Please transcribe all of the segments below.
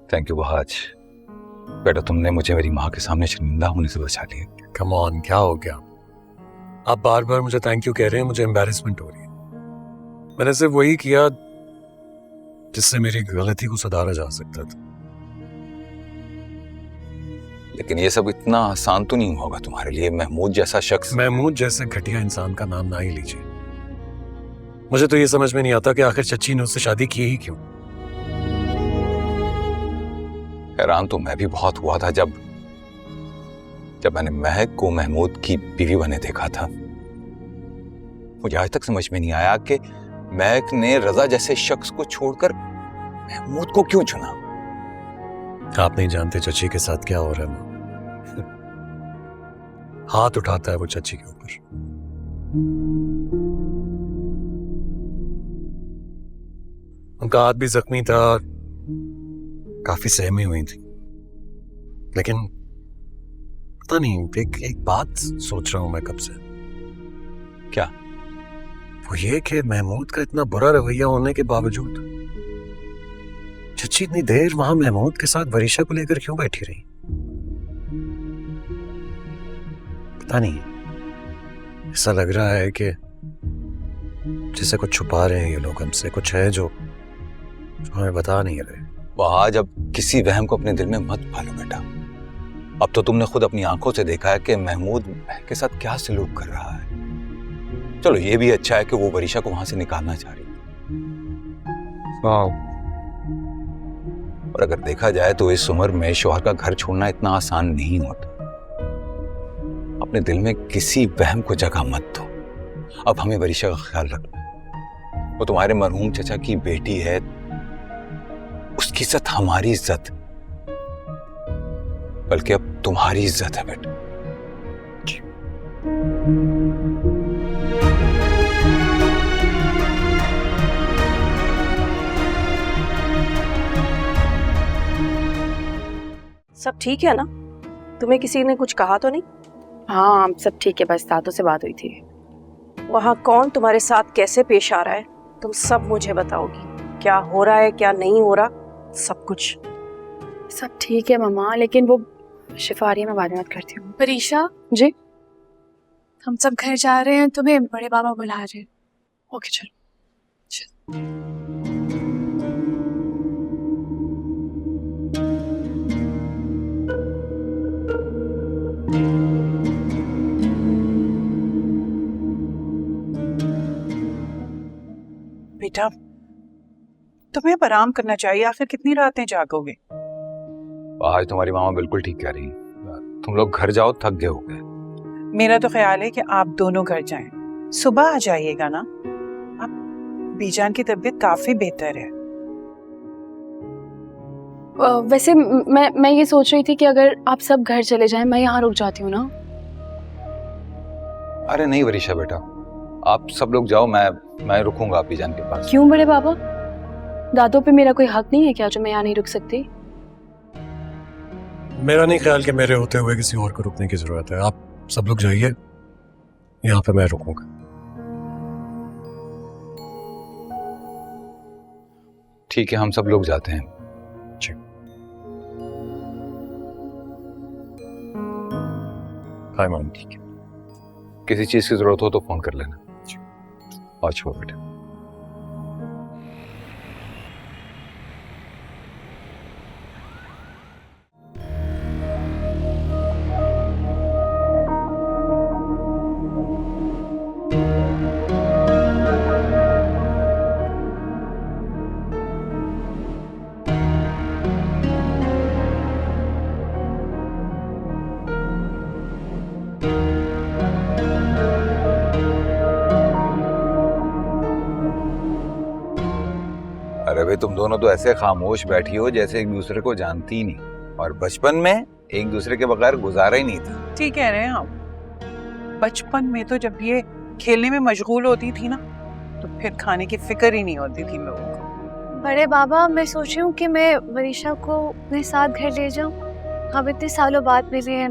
Thank you बहाज। बेटा तुमने मुझे मेरी माँ के सामने शर्मिंदा होने से बचा लिया। कम ऑन, क्या हो गया? आप बार बार मुझे थैंक यू कह रहे हैं, मुझे एम्बैरेसमेंट हो रही है। मैंने सिर्फ वही किया जिससे मेरी गलती को सुधारा जा सकता था। लेकिन ये सब इतना आसान तो नहीं होगा तुम्हारे लिए। महमूद जैसा शख्स। महमूद जैसे घटिया इंसान का नाम ना ही लीजिए। मुझे तो ये समझ में नहीं आता कि आखिर चच्ची ने उससे शादी की ही क्यों। हैरान तो मैं भी बहुत हुआ था जब मैंने महक को महमूद की बीवी बने देखा था। मुझे आज तक समझ में नहीं आया कि महक ने रजा जैसे शख्स को छोड़कर महमूद को क्यों चुना। आप नहीं जानते चच्ची के साथ क्या हो रहा है। हाथ उठाता है वो चच्ची के ऊपर। उनका हाथ भी जख्मी था, काफी सहमी हुई थी। लेकिन पता नहीं, एक बात सोच रहा हूं मैं कब से। क्या? वो ये कि महमूद का इतना बुरा रवैया होने के बावजूद चच्ची इतनी देर वहां महमूद के साथ वरीशा को लेकर क्यों बैठी रही। पता नहीं, ऐसा लग रहा है कि जैसे कुछ छुपा रहे हैं ये लोग हमसे। कुछ है जो हमें बता नहीं रहे। वहां जब किसी वहम को अपने दिल में मत पालो बेटा। अब तो तुमने खुद अपनी आंखों से देखा है कि महमूद महक के साथ क्या सलूक कर रहा है। चलो ये भी अच्छा है कि वो वरीशा को वहां से निकालना चाह रही है। और अगर देखा जाए तो इस उम्र में शौहर का घर छोड़ना इतना आसान नहीं होता। अपने दिल में किसी वहम को जगह मत दो। अब हमें वरीशा का ख्याल रखना। वो तुम्हारे मरहूम चचा की बेटी है, उसकी इज्जत हमारी इज्जत, बल्कि अब तुम्हारी इज्जत है बेटा। सब ठीक है ना? तुम्हें किसी ने कुछ कहा तो नहीं? हाँ सब ठीक है, बस दादू से बात हुई थी। वहाँ कौन तुम्हारे साथ कैसे पेश आ रहा है तुम सब मुझे बताओगी। क्या हो रहा है क्या नहीं हो रहा, सब कुछ। सब ठीक है मम्मा, लेकिन वो शिफारिया में बात करती हूँ। वरीशा जी, हम सब घर जा रहे हैं, तुम्हें बड़े बाबा बुला रहे हैं। ओके चलो। बेटा तुम्हें अब आराम करना चाहिए, आखिर कितनी रातें जागोगे। आज तुम्हारी मामा बिल्कुल ठीक कह रही है। तुम लोग घर जाओ, थक गए हो गए। मेरा तो ख्याल है कि आप दोनों घर जाएं, सुबह आ जाइएगा ना। अब बीजान की तबीयत काफी बेहतर है। वैसे मैं ये सोच रही थी कि अगर आप सब घर चले जाएं, मैं यहाँ रुक जाती हूँ ना। अरे नहीं वरीशा बेटा, आप सब लोग जाओ, मैं रुकूंगा आप बीजान के पास। क्यों बड़े बाबा? दादू पे मेरा कोई हक नहीं है क्या जो मैं यहाँ नहीं रुक सकती? मेरा नहीं ख्याल कि मेरे होते हुए किसी और को रुकने की जरूरत है। आप सब लोग जाइए, यहाँ पे मैं रुकूंगा। ठीक है, हम सब लोग जाते हैं। जी। Hi mom. ठीक है, किसी चीज की जरूरत हो तो फोन कर लेना। अच्छा बेटा। अरे भाई तुम दोनों तो ऐसे खामोश बैठी हो जैसे एक दूसरे को जानती ही नहीं, और बचपन में एक दूसरे के बगैर गुजारा ही नहीं था। ठीक कह रहे हैं आप। बचपन में तो जब ये खेलने में मशगूल होती थी ना, तो फिर खाने की फिक्र ही नहीं होती थी लोगों को। बड़े बाबा मैं सोच रही हूँ कि मैं वरीशा को अपने साथ घर ले जाऊँ। हम इतने सालों बाद मिले हैं,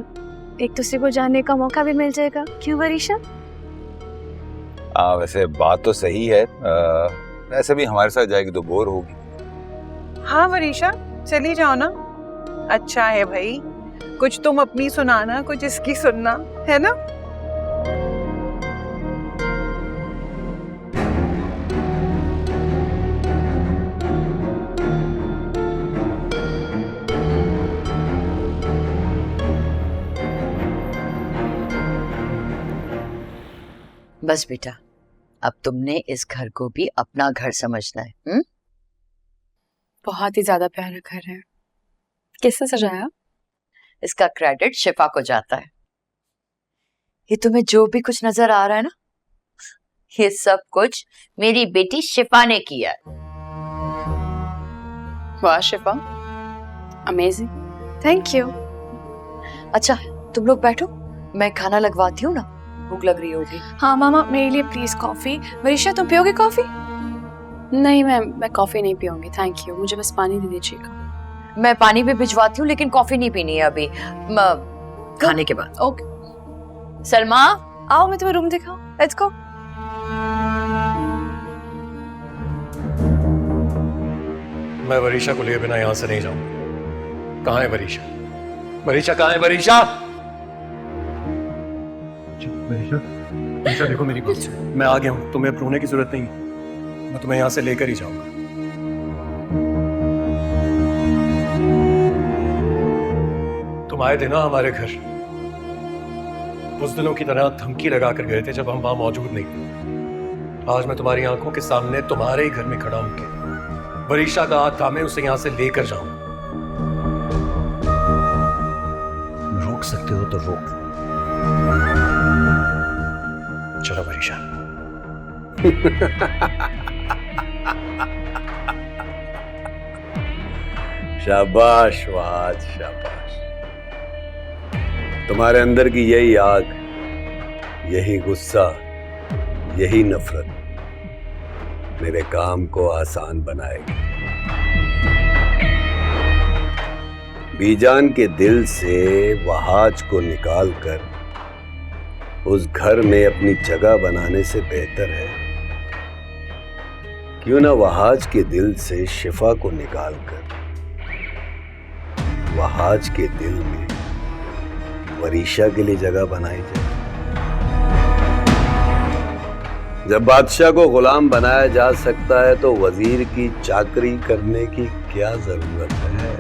एक दूसरे को जानने का मौका भी मिल जाएगा। क्यों वरीशा? वैसे बात तो सही है। वैसे भी हमारे साथ जाएगी तो बोर होगी। हाँ वरीशा, चली जाओ ना। अच्छा है भाई, कुछ तुम अपनी सुनाना, कुछ इसकी सुनना, है ना। बस बेटा, अब तुमने इस घर को भी अपना घर समझना है। बहुत ही ज्यादा प्यारा घर है। किसने सजाया? इसका क्रेडिट शिफा को जाता है। ये तुम्हें जो भी कुछ नजर आ रहा है ना, ये सब कुछ मेरी बेटी शिफा ने किया है। वाह शिफा, अमेजिंग। Thank you. अच्छा तुम लोग बैठो, मैं खाना लगवाती हूँ ना, भूख लग रही होगी। हाँ मामा, मेरे लिए प्लीज कॉफी। वरीशा तुम पियोगे कॉफी? नहीं मैं कॉफी नहीं पीऊंगी, थैंक यू। मुझे बस पानी दे दीजिएगा। मैं पानी भी भिजवाती हूँ, लेकिन कॉफी नहीं पीनी है अभी, खाने के बाद। ओके। सलमा, आओ मैं तुम्हें रूम दिखाऊं। Let's go. मैं वरीशा को लिए बिना यहां से नहीं जाऊंगा। कहाँ है वरीशा? वरीशा कहाँ है? वरीशा, वरीशा देखो मेरी बात सुनो। मैं आ गया हूँ, तुम्हें अब रोने की जरूरत नहीं है। मैं तुम्हें यहाँ से लेकर ही जाऊंगा। तुम आए थे ना हमारे घर, उस दिनों की तरह धमकी लगा कर गए थे जब हम वहां मौजूद नहीं थे। आज मैं तुम्हारी आंखों के सामने तुम्हारे ही घर में खड़ा हूं के वरीशा का हाथ थामे उसे यहां से लेकर जाऊं। रोक सकते हो तो रोक। चलो वरीशा। शाबाश वाज, शाबाश। तुम्हारे अंदर की यही आग, यही गुस्सा, यही नफरत मेरे काम को आसान बनाएगी। बीजान के दिल से वहाज को निकालकर उस घर में अपनी जगह बनाने से बेहतर है क्यों ना वहाज के दिल से शिफा को निकालकर वहाज के दिल में वरीशा के लिए जगह बनाई जाए। जब बादशाह को गुलाम बनाया जा सकता है तो वजीर की चाकरी करने की क्या जरूरत है?